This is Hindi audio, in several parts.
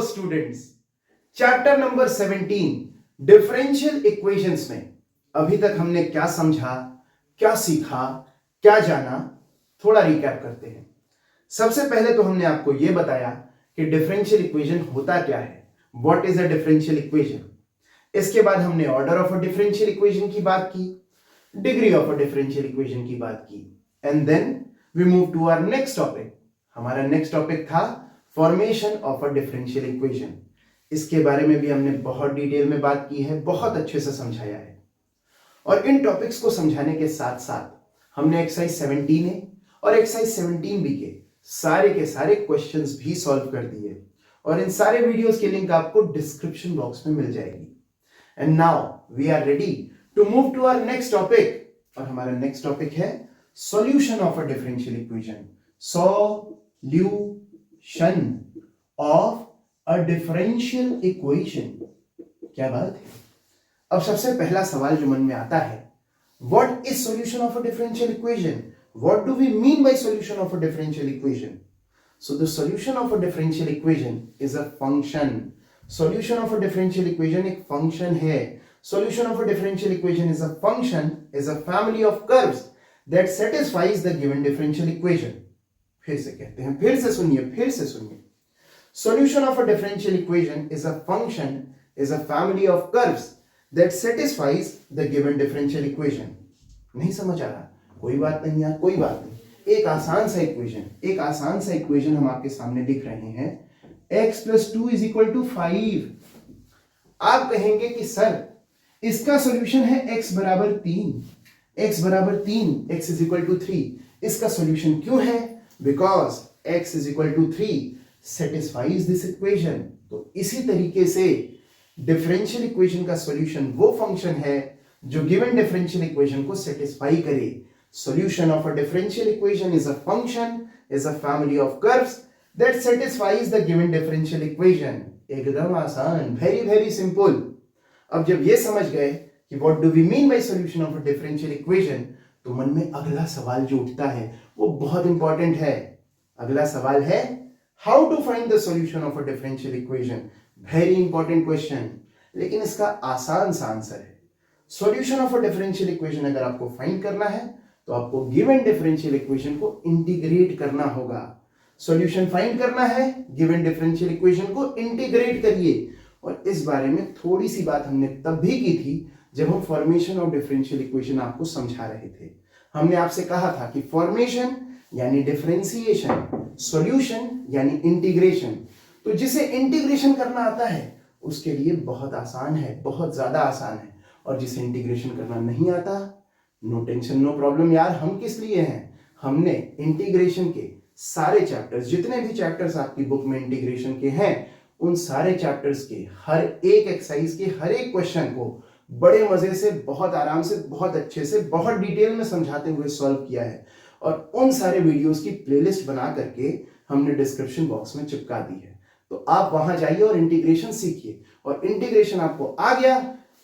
Students, chapter number 17 differential equations में अभी तक हमने क्या समझा, क्या सीखा, क्या जाना, थोड़ा रिकैप करते हैं। सबसे पहले तो हमने आपको यह बताया कि डिफरेंशियल इक्वेशन होता क्या है, what is a differential equation. इसके बाद हमने order of a differential equation की बात की, degree of a differential equation की बात की, and then we move to our next topic. हमारा नेक्स्ट टॉपिक था formation of a differential equation. इसके बारे में भी हमने बहुत डिटेल में बात की है, बहुत अच्छे से समझाया है। और इन टॉपिक्स को समझाने के साथ साथ हमने एक्सरसाइज 17A और एक्सरसाइज 17B के सारे क्वेश्चंस भी सॉल्व कर दिए और इन सारे वीडियोस के लिंक आपको डिस्क्रिप्शन बॉक्स में मिल जाएगी। And now we are ready to move to our next topic, और हमारा नेक्स्ट टॉपिक है solution of a differential equation. Solution of a differential equation. क्या बात है। अब सबसे पहला सवाल जो मन में आता है, what is solution of a differential equation? What do we mean by solution of a differential equation? So the solution of a differential equation is a function. Solution of a differential equation एक फंक्शन है। Solution of a differential equation is a function, is a family of curves that satisfies the given differential equation. फिर से कहते हैं, फिर से सुनिए। Solution of a differential equation is a function, is a family of curves that satisfies the given differential equation. नहीं समझ आ रहा? कोई बात नहीं यार, कोई बात नहीं। एक आसान सा इक्वेशन हम आपके सामने लिख रहे हैं। x + 2 = 5। आप कहेंगे कि सर इसका सॉल्यूशन है x = 3, x = 3। इसका सॉल्यूशन क्यों है? Because x = 3 satisfies this equation। तो इसी तरीके से डिफरेंशियल इक्वेशन का सॉल्यूशन वो फंक्शन है जो गिवन डिफरेंशियल इक्वेशन को सेटिस्फाई करे। Solution of a differential equation is a function, is a family of curves that satisfies the given differential equation. एकदम आसान, वेरी वेरी सिंपल। अब जब ये समझ गए कि what do we mean by solution of a differential equation, तो मन में अगला सवाल जो उठता है वो बहुत इंपॉर्टेंट है। अगला सवाल है How to find the solution of a differential equation? Very important question, लेकिन इसका आसान सा आंसर है। Solution of a differential equation अगर आपको फाइंड करना है तो आपको given differential equation को इंटीग्रेट करना होगा। Solution फाइंड करना है, given differential equation को इंटीग्रेट करिए। और इस बारे में थोड़ी सी बात हमने तब भी की थी जब हम फॉर्मेशन ऑफ डिफरेंशियल इक्वेशन आपको समझा रहे थे। हमने आपसे कहा था कि फॉर्मेशन यानी डिफरेंशिएशन, सॉल्यूशन यानी इंटीग्रेशन। तो जिसे इंटीग्रेशन करना आता है उसके लिए बहुत आसान है, बहुत ज्यादा आसान है। और जिसे इंटीग्रेशन करना नहीं आता, नो टेंशन नो प्रॉब्लम यार। हम किस लिए हैं? हमने इंटीग्रेशन के सारे चैप्टर्स, जितने भी चैप्टर्स आपकी बुक में इंटीग्रेशन के हैं, उन सारे चैप्टर्स के हर एक एक्सरसाइज के हर एक क्वेश्चन को बड़े मजे से, बहुत आराम से, बहुत अच्छे से, बहुत डिटेल में समझाते हुए सॉल्व किया है। और उन सारे वीडियोस की प्लेलिस्ट बना करके हमने डिस्क्रिप्शन बॉक्स में चिपका दी है। तो आप वहां जाइए और इंटीग्रेशन सीखिए। और इंटीग्रेशन आपको आ गया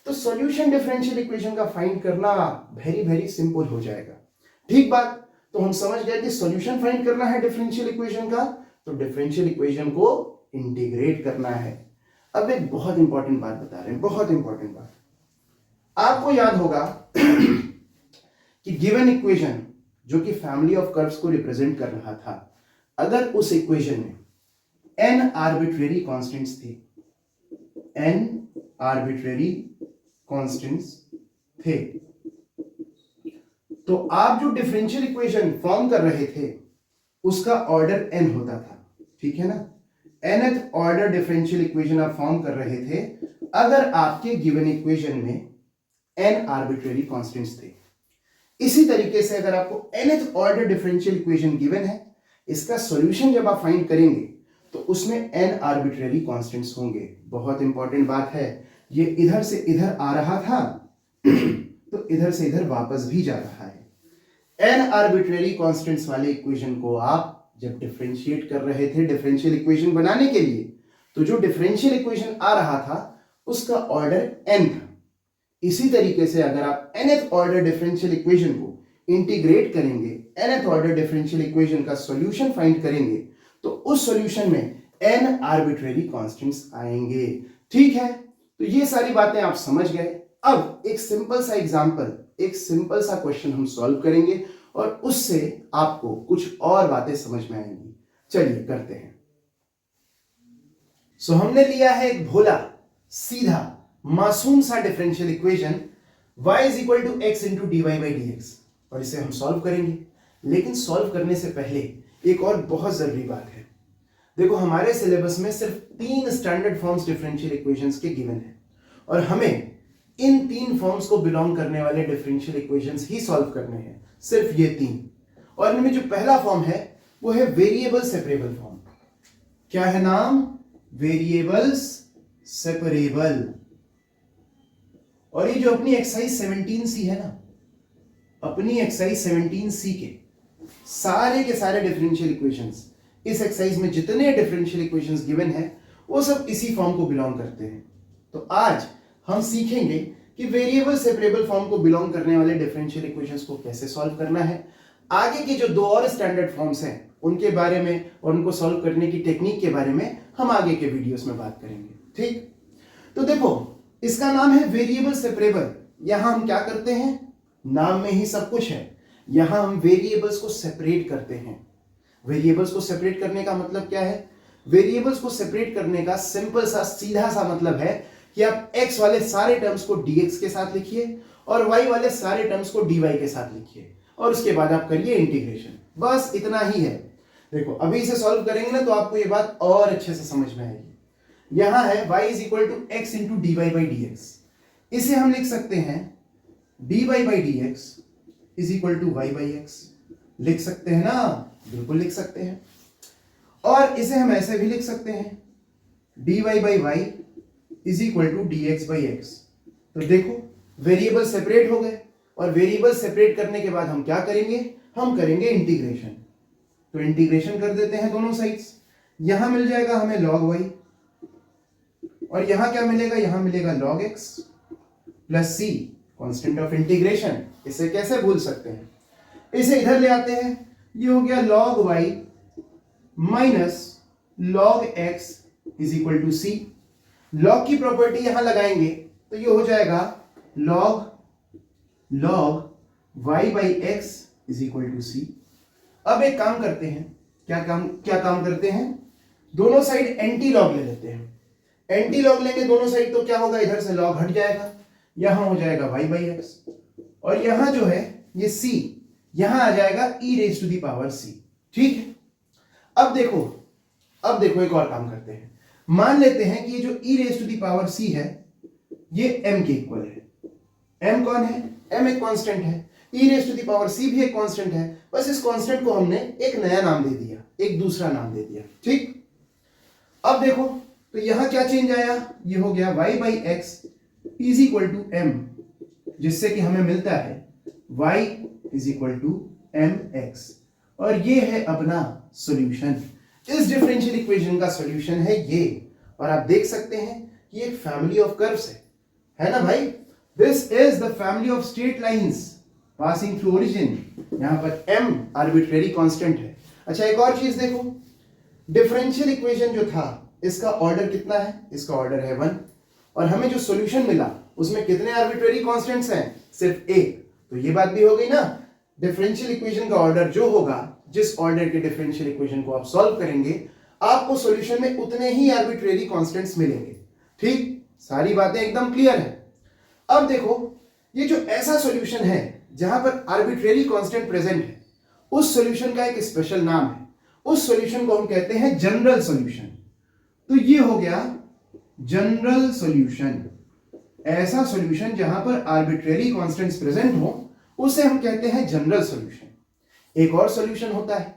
तो सॉल्यूशन डिफरेंशियल इक्वेशन का फाइंड करना वेरी वेरी सिंपल हो जाएगा। ठीक बात। तो हम समझ गए कि सॉल्यूशन फाइंड करना है डिफरेंशियल इक्वेशन का, तो डिफरेंशियल इक्वेशन को इंटीग्रेट करना है। अब एक बहुत इंपॉर्टेंट बात बता रहे हैं, बहुत इंपॉर्टेंट बात। आपको याद होगा कि गिवन इक्वेशन जो कि फैमिली ऑफ कर्व्स को रिप्रेजेंट कर रहा था, अगर उस इक्वेशन में n आर्बिट्रेरी कांस्टेंट्स थे, तो आप जो डिफरेंशियल इक्वेशन फॉर्म कर रहे थे उसका ऑर्डर n होता था। ठीक है ना? nth ऑर्डर डिफरेंशियल इक्वेशन आप फॉर्म कर रहे थे अगर आपके गिवन इक्वेशन में n आर्बिट्रेरी कांस्टेंट्स थे। इसी तरीके से अगर आपको nth order differential equation given है, इसका सॉल्यूशन जब आप फाइंड करेंगे तो उसमें n आर्बिट्रेरी कांस्टेंट्स होंगे। बहुत इंपॉर्टेंट बात है, ये इधर से इधर आ रहा था तो इधर से इधर वापस भी जा रहा है। n आर्बिट्रेरी कांस्टेंट्स वाले इक्वेशन को आप जब डिफरेंशिएट कर रहे थे डिफरेंशियल इक्वेशन बनाने के लिए, तो जो डिफरेंशियल इक्वेशन आ रहा था उसका ऑर्डर n था। इसी तरीके से अगर आप nth ऑर्डर डिफरेंशियल इक्वेशन को इंटीग्रेट करेंगे, nth ऑर्डर डिफरेंशियल इक्वेशन का सॉल्यूशन फाइंड करेंगे, तो उस सॉल्यूशन में n आर्बिट्रेरी कांस्टेंट्स आएंगे। ठीक है, तो ये सारी बातें आप समझ गए। अब एक सिंपल सा एग्जांपल, एक सिंपल सा क्वेश्चन हम सॉल्व करेंगे और उससे आपको कुछ और बातें समझ में आएंगी। चलिए करते हैं। सो हमने लिया है एक भोला सीधा मासूम सा differential equation y is equal to x into d y by d x, और इसे हम सॉल्व करेंगे। लेकिन सॉल्व करने से पहले एक और बहुत जरूरी बात है। देखो, हमारे सिलेबस में सिर्फ 3 स्टैंडर्ड फॉर्म्स डिफरेंशियल इक्वेशंस के गिवन है और हमें इन 3 फॉर्म्स को बिलोंग करने वाले डिफरेंशियल इक्वेशंस ही सॉल्व करने हैं, सिर्फ ये 3। और इनमें जो पहला फॉर्म है वो है वेरिएबल सेपरेबल फॉर्म। क्या है नाम? Variables separable. और ये जो अपनी एक्सरसाइज 17C है ना, अपनी एक्सरसाइज 17C के सारे डिफरेंशियल इक्वेशंस, इस एक्सरसाइज में जितने डिफरेंशियल इक्वेशंस गिवन है वो सब इसी फॉर्म को बिलोंग करते हैं। तो आज हम सीखेंगे कि वेरिएबल सेपरेबल फॉर्म को बिलोंग करने वाले डिफरेंशियल इक्वेशंस को कैसे सॉल्व करना है। आगे के जो 2 और स्टैंडर्ड फॉर्म्स हैं उनके बारे में और उनको सॉल्व करने की टेक्निक के बारे में हम आगे के वीडियोस में बात करेंगे। ठीक, तो देखो, इसका नाम है वेरिएबल सेपरेबल। यहां हम क्या करते हैं? नाम में ही सब कुछ है। यहां हम वेरिएबल्स को सेपरेट करते हैं। वेरिएबल्स को सेपरेट करने का मतलब क्या है? वेरिएबल्स को सेपरेट करने का सिंपल सा सीधा सा मतलब है कि आप x वाले सारे टर्म्स को dx के साथ लिखिए और y वाले सारे टर्म्स को dy के साथ लिखिए और उसके बाद आप करिए इंटीग्रेशन। बस इतना ही है। देखो, अभी इसे सॉल्व करेंगे ना तो आपको ये बात और अच्छे से समझ में आएगी। यहां है y is equal to x into d y by d x. इसे हम लिख सकते हैं dy by d x is equal to y by x. लिख सकते हैं ना? बिल्कुल लिख सकते हैं। और इसे हम ऐसे भी लिख सकते हैं dy by y is equal to d x by x. तो देखो, वेरिएबल सेपरेट हो गए और वेरिएबल सेपरेट करने के बाद हम क्या करेंगे? हम करेंगे इंटीग्रेशन। तो इंटीग्रेशन कर देते हैं दोनों साइड्स। यहां मिल जाएगा हमें log y और यहां क्या मिलेगा? यहां मिलेगा log x plus c, constant of integration. इसे कैसे भूल सकते हैं? इसे इधर ले आते हैं। ये हो गया log y minus log x is equal to c। log की प्रॉपर्टी यहां लगाएंगे तो ये हो जाएगा log y by x is equal to c। अब एक काम करते हैं। क्या काम करते हैं? दोनों साइड एंटी लॉग ले लेते हैं। एंटी लॉग लेंगे दोनों साइड तो क्या होगा? इधर से लॉग हट जाएगा, यहां हो जाएगा y बाई एक्स और यहां जो है ये c, यहां आ जाएगा e raise to the power c। ठीक है, अब देखो एक और काम करते हैं। मान लेते हैं कि ये जो e raise to the power c है ये m के इक्वल है। m कौन है? m एक कांस्टेंट है, e raise to the power c भी एक कांस्टेंट है। बस इस कांस्टेंट को हमने एक नया नाम दे दिया, एक दूसरा नाम दे दिया। ठीक, अब देखो तो यहां क्या चेंज आया? ये हो गया y by x is equal to m, जिससे कि हमें मिलता है y is equal to mx। और ये है अपना सॉल्यूशन। इस डिफरेंशियल इक्वेशन का सॉल्यूशन है ये। और आप देख सकते हैं कि एक फैमिली ऑफ कर्व्स है ना भाई? This is the family of straight lines passing through origin. यहां पर m आर्बिट्रेरी कांस्टेंट है। अच्छा, एक और चीज देखो, डिफरेंशियल इक्वेशन जो था इसका ऑर्डर कितना है? इसका ऑर्डर है 1 और हमें जो सॉल्यूशन मिला उसमें कितने आर्बिट्रेरी कांस्टेंट्स हैं? सिर्फ एक। तो ये बात भी हो गई ना, डिफरेंशियल इक्वेशन का ऑर्डर जो होगा, जिस ऑर्डर के डिफरेंशियल इक्वेशन को आप सॉल्व करेंगे, आपको सॉल्यूशन में उतने ही आर्बिट्रेरी कांस्टेंट्स मिलेंगे। ठीक, सारी बातें एकदम क्लियर है। अब देखो, ये जो ऐसा सॉल्यूशन है जहां पर आर्बिट्रेरी कांस्टेंट प्रेजेंट है, उस सॉल्यूशन का एक स्पेशल नाम है। उस सॉल्यूशन को हम कहते हैं जनरल सॉल्यूशन। तो ये हो गया जनरल सॉल्यूशन। ऐसा सॉल्यूशन जहां पर आर्बिट्रेरी कांस्टेंट्स प्रेजेंट हो उसे हम कहते हैं जनरल सॉल्यूशन। एक और सॉल्यूशन होता है,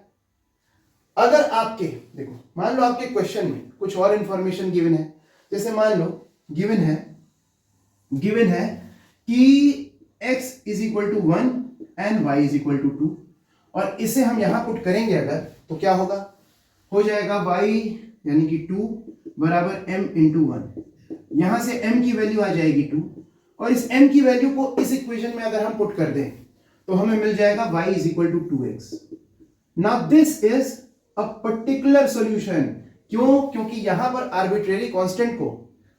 अगर आपके देखो, मान लो आपके क्वेश्चन में कुछ और इंफॉर्मेशन गिवन है। जैसे मान लो गिवन है कि x is equal to 1 and y is equal to 2 और इसे हम यहां पुट करेंगे अगर, तो क्या होगा? हो जाएगा y यानी कि 2 बराबर m इंटू 1। यहां से m की वैल्यू आ जाएगी 2 और इस m की वैल्यू को इस इक्वेशन में अगर हम पुट कर दें तो हमें मिल जाएगा y is equal to 2x। Now this is a particular solution. क्यों? क्योंकि यहां पर आर्बिट्रेरी कांस्टेंट को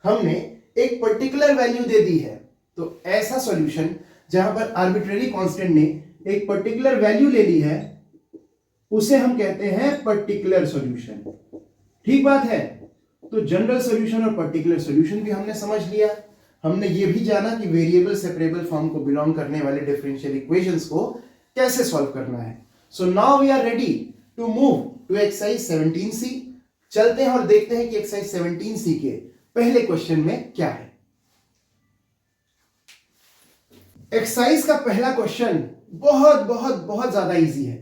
हमने एक पर्टिकुलर वैल्यू दे दी है। तो ऐसा सॉल्यूशन जहां पर आर्बिट्रेरी कांस्टेंट ने एक पर्टिकुलर वैल्यू ले ली है उसे हम कहते हैं पर्टिकुलर सॉल्यूशन। ठीक बात है। तो जनरल सॉल्यूशन और पर्टिकुलर सॉल्यूशन भी हमने समझ लिया। हमने ये भी जाना कि वेरिएबल सेपरेबल फॉर्म को बिलोंग करने वाले डिफरेंशियल इक्वेशंस को कैसे सॉल्व करना है। So now we are ready to move to exercise 17C। चलते हैं और देखते हैं कि एक्सरसाइज 17C के पहले क्वेश्चन में क्या है। एक्सरसाइज का पहला क्वेश्चन बहुत बहुत बहुत ज्यादा इजी है।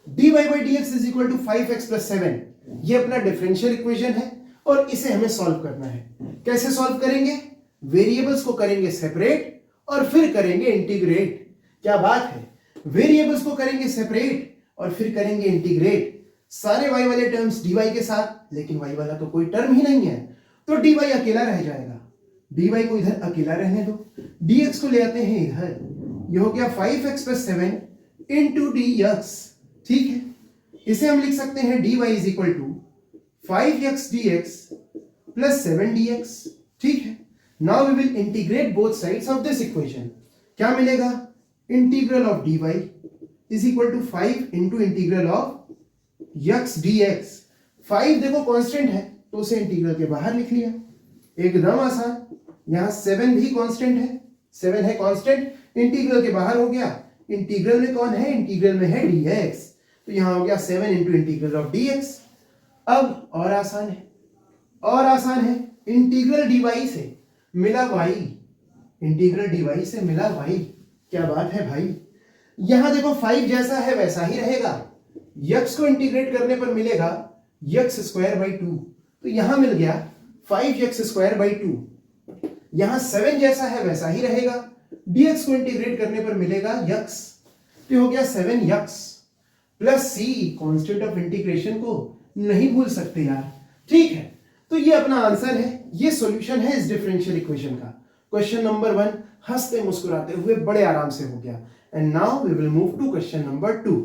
dy by dx is equal to 5x plus 7, ये अपना डिफरेंशियल इक्वेशन है और इसे हमें सॉल्व करना है। कैसे सॉल्व करेंगे? वेरिएबल्स को करेंगे सेपरेट और फिर करेंगे इंटीग्रेट। क्या बात है, वेरिएबल्स को करेंगे सेपरेट और फिर करेंगे इंटीग्रेट। सारे y वाले टर्म्स dy के साथ, लेकिन y वाला तो कोई टर्म ही नहीं है, तो dy अकेला रह जाएगा। dy को इधर अकेला रहने दो, dx को ले आते हैं इधर, ये हो गया 5x plus 7 into dx। ठीक है, इसे हम लिख सकते हैं dy is equal to 5x dx plus 7 dx। ठीक है, now we will integrate both sides of this equation. क्या मिलेगा? Integral of dy is equal to 5 into integral of x dx। 5 देखो कांस्टेंट है तो उसे इंटीग्रल के बाहर लिख लिया, एकदम आसान। यहां 7 भी कांस्टेंट है, 7 है कांस्टेंट, इंटीग्रल के बाहर हो गया। इंटीग्रल में कौन है? इंटीग्रल में है dx, तो यहां हो गया 7 इंटू इंटीग्रल ऑफ dx। अब और आसान है, और आसान है। इंटीग्रल dy से मिला y, इंटीग्रल dy से मिला y। क्या बात है भाई, यहां देखो 5 जैसा है वैसा ही रहेगा। x को इंटीग्रेट करने पर मिलेगा x स्क्वायर बाई 2, तो यहां मिल गया 5x स्क्वायर बाई 2। यहां 7 जैसा है वैसा ही रहेगा, dx को इंटीग्रेट करने पर मिलेगा x, तो हो गया 7x plus c। Constant of integration को नहीं भूल सकते यार। ठीक है, तो ये अपना आंसर है, ये सॉल्यूशन है इस डिफरेंशियल इक्वेशन का। क्वेश्चन नंबर 1 हंसते मुस्कुराते हुए बड़े आराम से हो गया। And now we will move to question number 2।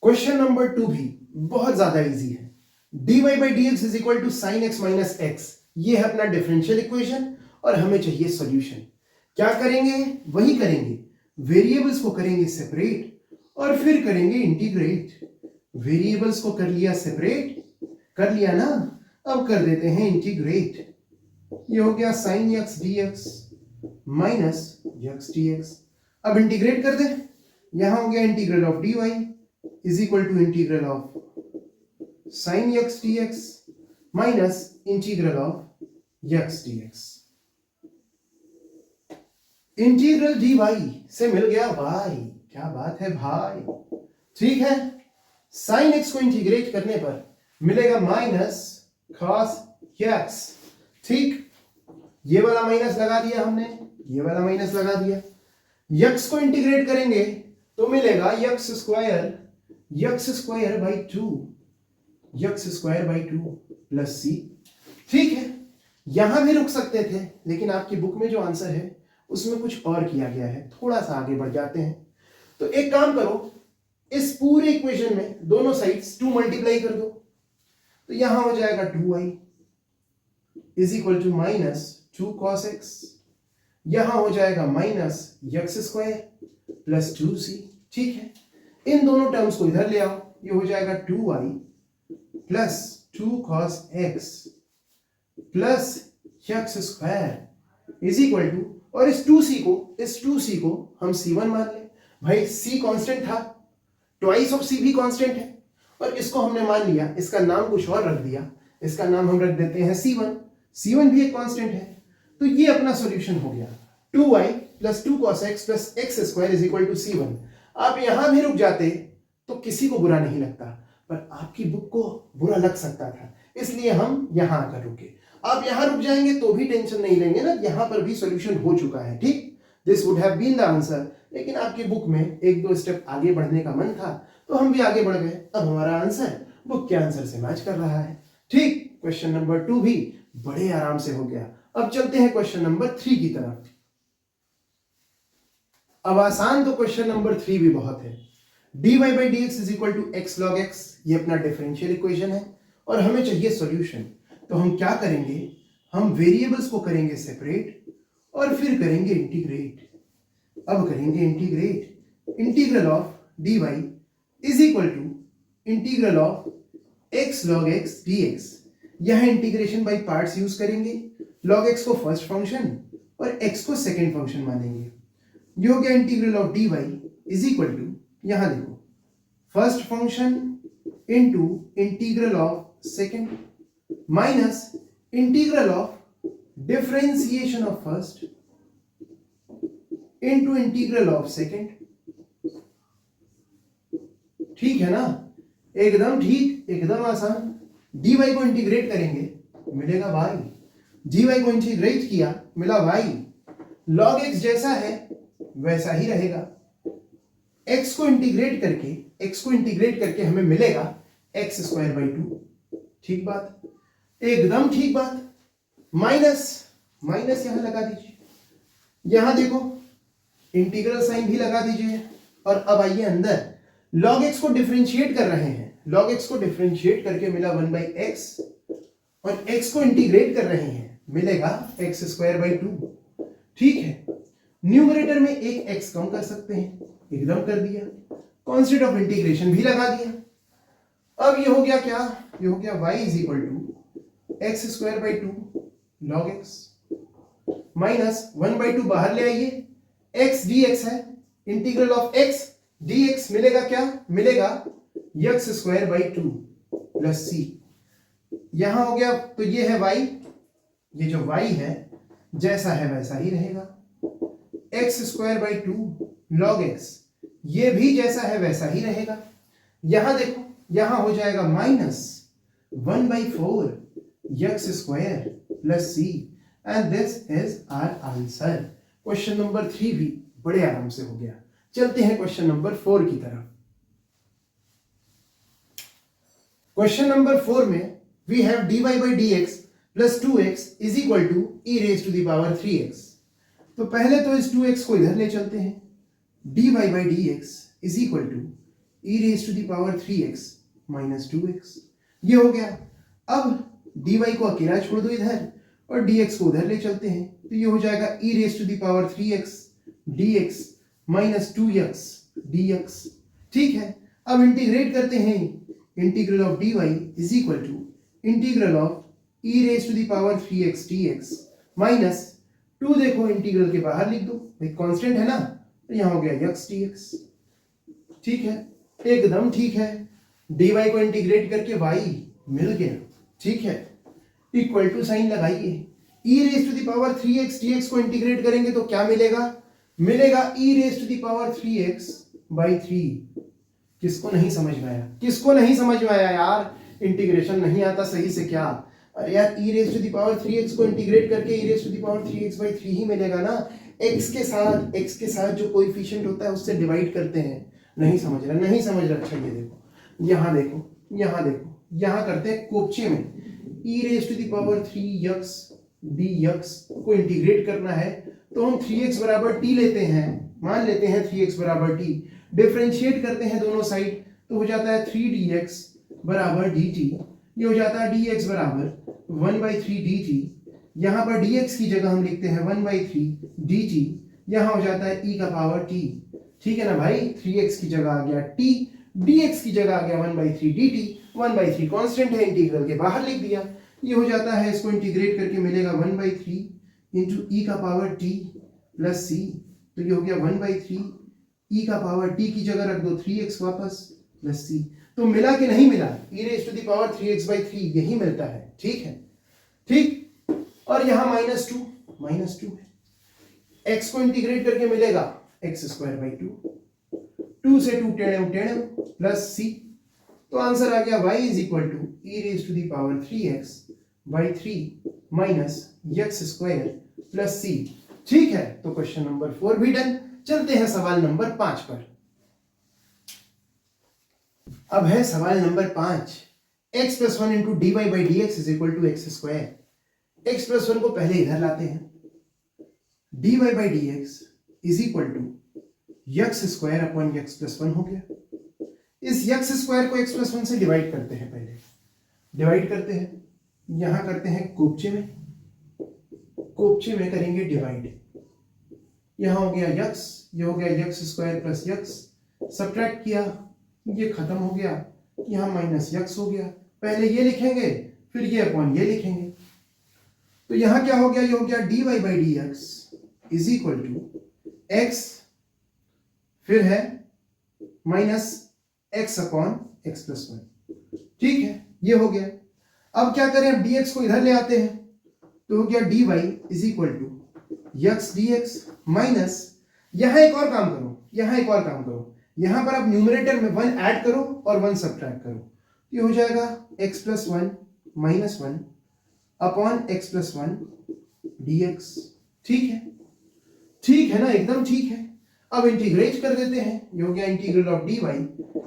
Question number 2 भी बहुत ज्यादा इजी है। dy by dx is equal to sin x minus x, ये है अपना डिफरेंशियल इक्वेशन और हमें चाहिए सॉल्यूशन। क्या करेंगे? वही करेंगे, वेरिएबल्स को करेंगे सेपरेट और फिर करेंगे इंटीग्रेट। वेरिएबल्स को कर लिया सेपरेट, कर लिया ना, अब कर देते हैं इंटीग्रेट। ये हो गया sin x dx minus x dx। अब इंटीग्रेट कर दे, यहां हो गया integral of dy is equal to integral of sin x dx minus integral of x dx। Integral dy से मिल गया y। क्या बात है भाई, ठीक है। sin x को इंटीग्रेट करने पर मिलेगा माइनस cos x। ठीक, ये वाला माइनस लगा दिया हमने, ये वाला माइनस लगा दिया। x को इंटीग्रेट करेंगे तो मिलेगा x square by 2, x square by 2 plus c। ठीक है, यहां भी रुक सकते थे, लेकिन आपकी बुक में जो आंसर है उसमें कुछ और किया गया है, थोड़ा सा आगे बढ़ जाते हैं। तो एक काम करो, इस पूरे इक्वेशन में दोनों साइड्स 2 मल्टीप्लाई कर दो, तो यहां हो जाएगा 2y is equal to minus 2 cos x। यहां हो जाएगा minus x square plus 2c। ठीक है, इन दोनों टर्म्स को इधर ले आओ, ये हो जाएगा 2y plus 2 cos x plus x square is equal to, और इस 2c को हम c1 मान ले। भाई c कांस्टेंट था, ट्वाइस ऑफ c भी कांस्टेंट है, और इसको हमने मान लिया, इसका नाम कुछ और रख दिया, इसका नाम हम रख देते हैं c1 भी एक कांस्टेंट है। तो ये अपना सॉल्यूशन हो गया 2y plus 2 cos x plus x square is equal to c1। आप यहां भी रुक जाते तो किसी को बुरा नहीं लगता, पर आपकी बुक को बुरा लग सकता था, इसलिए हम यहां आकर रुके। आप यहां रुक जाएंगे तो भी टेंशन नहीं लेंगे ना, यहां पर भी सॉल्यूशन हो चुका है। ठीक, this would have been the answer, लेकिन आपकी बुक में 1-2 स्टेप आगे बढ़ने का मन था तो हम भी आगे बढ़ गए। अब हमारा आंसर बुक के आंसर से मैच कर रहा है। ठीक, क्वेश्चन नंबर 2 भी बड़े आराम से हो गया। अब चलते हैं क्वेश्चन नंबर 3 की तरफ। अब आसान तो क्वेश्चन नंबर 3 भी बहुत है, dy by d x is equal to x log x, ये अपना डिफरेंशियल इक्वेशन है और हमें चाहिए सॉल्यूशन। तो हम क्या करेंगे, हम वेरिएबल्स को करेंगे सेपरेट और फिर करेंगे इंटीग्रेट। अब करेंगे integrate, integral of dy is equal to integral of x log x d x. यहां इंटीग्रेशन बाई पार्ट्स यूज करेंगे, log x को फर्स्ट फंक्शन और x को सेकेंड फंक्शन मानेंगे। ये हो गया integral of dy is equal to, यहां देखो, first function into integral of second minus integral of differentiation of first into integral of second. ठीक है ना, एकदम ठीक, एकदम आसान। dy को इंटीग्रेट करेंगे मिलेगा y, dy को इंटीग्रेट किया मिला y, log x जैसा है वैसा ही रहेगा। x को इंटीग्रेट करके हमें मिलेगा x स्क्वायर बाई 2। ठीक बात, एकदम ठीक बात। माइनस यहां लगा दीजिए, यहां देखो इंटीग्रल साइन भी लगा दीजिए। और अब आइए अंदर, log x को डिफरेंशिएट कर रहे हैं, log x को डिफरेंशिएट करके मिला 1 बाई एक्स और x को इंटीग्रेट कर रहे हैं मिलेगा x स्क्वायर बाई 2। ठीक है, न्यूमरेटर में एक x कम कर सकते हैं, एकदम कर दिया, कांस्टेंट ऑफ इंटीग्रेशन भी लगा दिया। अब ये हो गया क्या, ये हो गया y is equal to x square by 2 log x minus 1 by 2 बाहर ले आइए, x dx है, इंटीग्रल ऑफ x dx मिलेगा क्या, मिलेगा x square by 2 plus c। यहां हो गया, तो ये है y, ये जो y है जैसा है वैसा ही रहेगा, x square by 2 log x, ये भी जैसा है वैसा ही रहेगा। यहां देखो, यहां हो जाएगा minus 1 by 4 x square plus c and this is our answer. Question number 3 भी बड़े आराम से हो गया। चलते हैं क्वेश्चन नंबर 4 की तरफ। क्वेश्चन नंबर 4 में we have dy by dx plus 2x is equal to e raise to the power 3x। तो पहले तो इस 2x को इधर ले चलते हैं, dy by dx is equal to e raise to the power 3x minus 2x। ये हो गया। अब dy को अकेला छोड़ दो इधर और dx को उधर ले चलते हैं, तो ये हो जाएगा e raise to the power 3x dx minus 2x dx। ठीक है, अब इंटीग्रेट करते हैं, integral of dy is equal to integral of e raise to the power 3x dx minus 2, देखो इंटीग्रल के बाहर लिख दो, एक कांस्टेंट है ना, तो यहां हो गया x dx। ठीक है, एकदम ठीक है। dy को इंटीग्रेट करके y मिल गया। ठीक है, इक्वल टू साइन लगाइए, e raise to the power 3x dx को इंटीग्रेट करेंगे तो क्या मिलेगा, मिलेगा e raise to the power 3x by 3। किसको नहीं समझ में आया, किसको नहीं समझ में आया यार, इंटीग्रेशन नहीं आता सही से क्या। अरे यार e raise to the power 3x को इंटीग्रेट करके e raise to the power 3x by 3 ही मिलेगा ना। x के साथ जो कोएफिशिएंट होता है उससे डिवाइड करते हैं। नहीं समझ रहा, नहीं समझ रहा। अच्छा ये देखो, यहाँ देखो, यहाँ देखो, यहाँ करते हैं कोपचे में, e raise to the power 3x dx को इंटीग्रेट करना है तो हम 3x बराबर t लेते हैं, मान लेते हैं 3x बराबर t, डिफरेंशिएट करते हैं दोनों साइड तो हो जाता है 3dx बराबर dt। ये हो जाता है dx बराबर 1 बाई 3 dt। यहाँ पर dx की जगह हम लिखते हैं 1 बाई 3 dt। यहाँ हो जाता है e का पावर t। ठीक है ना भाई, 3x की जगह आ गया t, dx की जगह आ गया 1 बाई 3 dt। 1 बाई 3 कॉन्स्टेंट है, इंटीग्रल के बाहर लिख दिया। ये हो जाता है, इसको इंटीग्रेट करके मिलेगा 1 बाई 3 इंटू ई का पावर t प्लस c। तो ये हो गया 1 बाई 3 ई का पावर t की जगह रख दो 3x वापस प्लस c। तो मिला कि नहीं मिला, e raise to the power 3x by 3 यही मिलता है। ठीक है, ठीक। और यहाँ माइनस 2 है, x को इंटीग्रेट करके मिलेगा x स्क्वायर बाई 2 से 2 टेढ़े प्लस c। तो आंसर आ गया y is equal to e raise to the power 3x by 3 minus x square plus c। ठीक है, तो क्वेश्चन नंबर 4 भी डन। चलते हैं सवाल नंबर 5 पर। अब है सवाल नंबर 5, x plus 1 into d y by d x is equal to x square. X plus 1 को पहले इधर लाते हैं, dy by dx is equal to x square upon x plus 1 हो गया। इस यक्स स्क्वायर को x प्लस 1 से डिवाइड करते हैं, पहले डिवाइड करते हैं, यहां करते हैं कोपचे में करेंगे डिवाइड, यहां हो गया यक्स, ये हो गया x square plus x, subtract किया, ये खत्म हो गया, यहां माइनस यक्स हो गया, पहले ये लिखेंगे फिर ये अपॉन ये लिखेंगे, तो यहां क्या हो गया, ये हो गया dy by d x is equal to x, फिर है minus x upon x plus 1। ठीक है, ये हो गया। अब क्या करें, अब dx को इधर ले आते हैं, तो हो गया dy is equal to x dx minus, यहां एक और काम करो, यहां पर आप न्यूमरेटर में 1 ऐड करो और 1 सब्ट्रैक्ट करो, ये हो जाएगा x plus 1 minus 1 upon x plus 1 dx। ठीक है ना, एकदम ठीक है। अब इंटीग्रेट कर देते हैं, ये हो गया integral of dy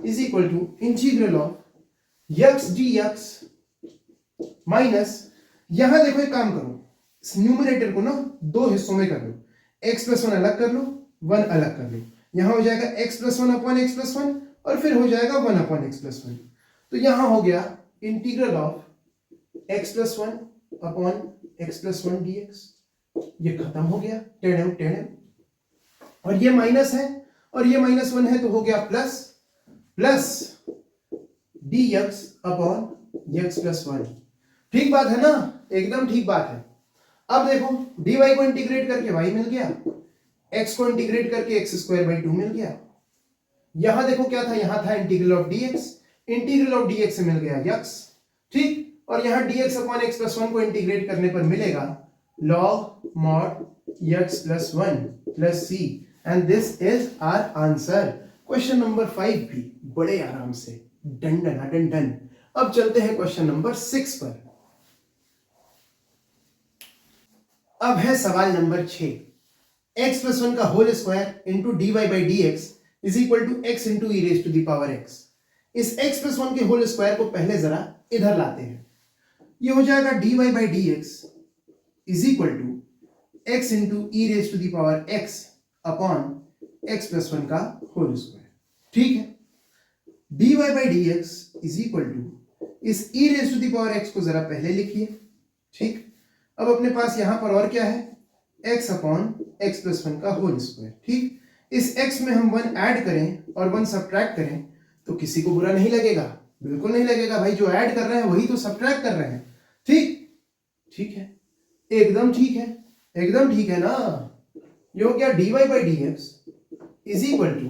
is equal to integral of x dx minus, यहां देखो एक काम करो, न्यूमरेटर को ना दो हिस्सों में कर लो, x प्लस 1 अलग कर लो, 1 अलग कर लो, यहां हो जाएगा x plus 1 upon x plus 1 और फिर हो जाएगा 1 अपॉन एक्स प्लस 1, तो यहां हो गया integral of x plus 1 upon x plus 1 dx, ये खत्म हो गया, टेढ़े और ये माइनस है और ये माइनस 1 है, तो हो गया plus dx upon x plus 1। ठीक बात है ना, एकदम ठीक बात है। अब देखो dy को इंटीग्रेट करके y मिल गया, x को इंटीग्रेट करके x स्क्वायर बाई 2 मिल गया, यहां देखो क्या था, यहां था इंटीग्रल ऑफ dx से मिल गया x, ठीक, और यहां dx अपॉन x प्लस 1 को इंटीग्रेट करने पर मिलेगा log mod x plus 1 plus c, and this is our answer. Question number 5 भी बड़े आराम से डन। अब चलते हैं क्वेश्चन नंबर 6 पर। अब है सवाल नंबर 6, x प्लस 1 का whole square into dy by d x is equal to x into e raise to the power x। इस x प्लस 1 के होल स्क्वायर को पहले जरा इधर लाते हैं, ये हो जाएगा dy by d x is equal to x into e raise to the power x upon x plus 1 का होल स्क्वायर। ठीक है, dy by d x is equal to इस e raise to the power x को जरा पहले लिखिए। ठीक, अब अपने पास यहां पर और क्या है, x अपॉन एक्स प्लस 1 का होल स्क्वायर। ठीक, इस x में हम 1 ऐड करें और 1 सब्ट्रैक्ट करें तो किसी को बुरा नहीं लगेगा, बिल्कुल नहीं लगेगा भाई, जो ऐड कर रहे हैं वही तो सब्ट्रैक्ट कर रहे हैं। ठीक है, एकदम ठीक है ना। ये हो गया dy by d x is equal to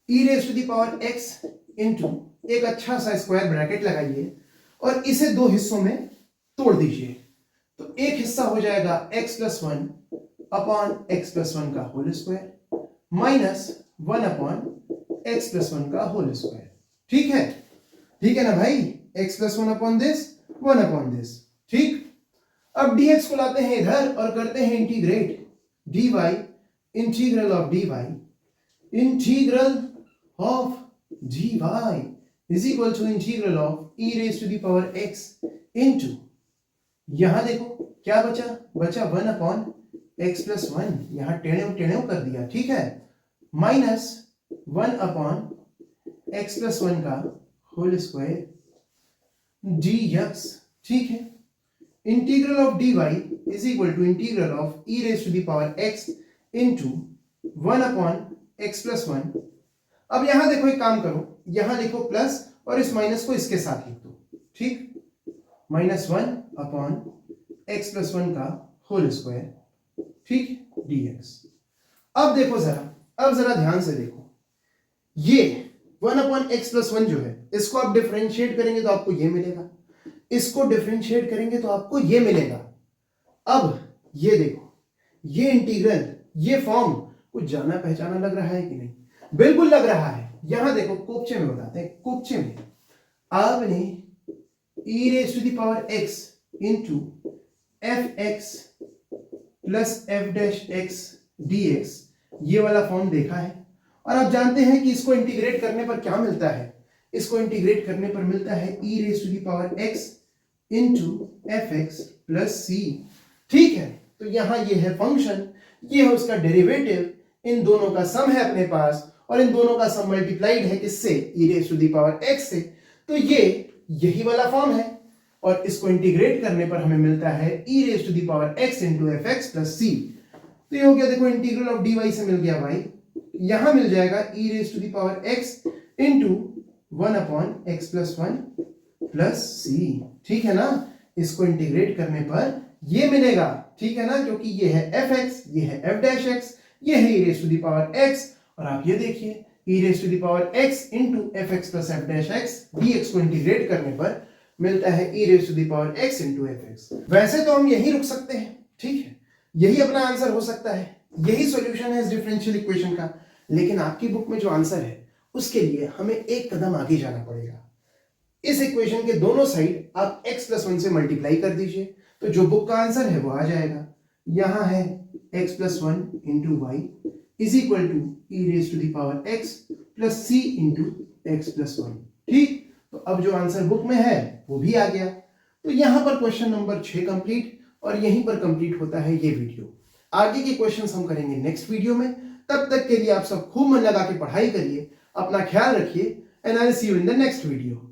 e raise to the power x into, एक अच्छा सा स्क्वायर ब्रैकेट लगाइए और इसे दो हिस्सों में तोड़ दीजिए, तो एक हिस्सा हो जाएगा x plus 1 upon x plus 1 का whole square minus 1 upon x plus 1 का होल स्क्वायर। ठीक है ना भाई, x plus 1 upon this, 1 upon this. ठीक, अब dx को लाते हैं इधर और करते हैं integrate, dy integral of dy is equal to integral of e raise to the power x into, यहां देखो क्या बचा 1 अपॉन एक्स प्लस 1, यहां टेढ़े कर दिया। ठीक है, माइनस 1 अपॉन एक्स प्लस 1 का होल स्क्वायर dx। ठीक है, integral of dy is equal to integral of e raise to the power x into 1 upon x plus 1। अब यहां देखो एक काम करो, यहां लिखो प्लस और इस माइनस को इसके साथ लिख दो। ठीक, माइनस 1 अपॉन एक्स प्लस 1 का होल स्क्वायर, ठीक, dx। अब देखो जरा ध्यान से देखो, ये 1 अपॉन एक्स प्लस 1 जो है, इसको आप डिफरेंशिएट करेंगे तो आपको ये मिलेगा, इसको डिफरेंशिएट करेंगे तो आपको ये मिलेगा। अब ये देखो, ये इंटीग्रल, ये फॉर्म कुछ जाना पहचाना लग रहा है कि नहीं? बिल्कुल लग रहा है। यहां देखो कोपचे में बताते हैं, कोपचे में आपने e raise to the power x into F x plus f dash x dx, ये वाला फॉर्म देखा है, और आप जानते हैं कि इसको इंटीग्रेट करने पर क्या मिलता है, इसको इंटीग्रेट करने पर मिलता है e raise to the power x into F x plus C. ठीक है, तो यहां ये है फंक्शन, ये है उसका डेरिवेटिव, इन दोनों का सम है अपने पास, और इन दोनों का सम मल्टीप्लाइड है किससे, e raise to the power x से, तो ये यही वाला फॉर्म है और इसको इंटीग्रेट करने पर हमें मिलता है e raise to the power x into F x plus C. तो ये हो गया, देखो इंटीग्रल ऑफ dy से मिल गया भाई, यहां मिल जाएगा e raise to the power x into 1 upon x plus 1 plus C. ठीक है ना, इसको इंटीग्रेट करने पर ये मिलेगा, ठीक है ना, क्योंकि ये है fx, ये है f डैश x, ये है e raise to the power x, और आप ये देखिए e raise to the power x into F x plus f dash x dx को इंटीग्रेट करने पर मिलता है e raise to the power x into F x. वैसे तो हम यही रुक सकते हैं, ठीक है, यही अपना आंसर हो सकता है, यही सॉल्यूशन है इस डिफरेंशियल इक्वेशन का, लेकिन आपकी बुक में जो आंसर है उसके लिए हमें एक कदम आगे जाना पड़ेगा। इस इक्वेशन के दोनों साइड आप x प्लस 1 से मल्टीप्लाई कर दीजिए, तो जो बुक का आंसर है वो आ जाएगा। यहां है x plus 1 into y is equal to e raise to the power x plus c into x plus 1। ठीक, तो अब जो आंसर बुक में है वो भी आ गया। तो यहां पर क्वेश्चन नंबर 6 कंप्लीट, और यहीं पर कंप्लीट होता है ये वीडियो। आगे के क्वेश्चंस हम करेंगे नेक्स्ट वीडियो में। तब तक के लिए आप सब खूब मन लगा के पढ़ाई करिए, अपना ख्याल रखिए, and I will see you in the next video.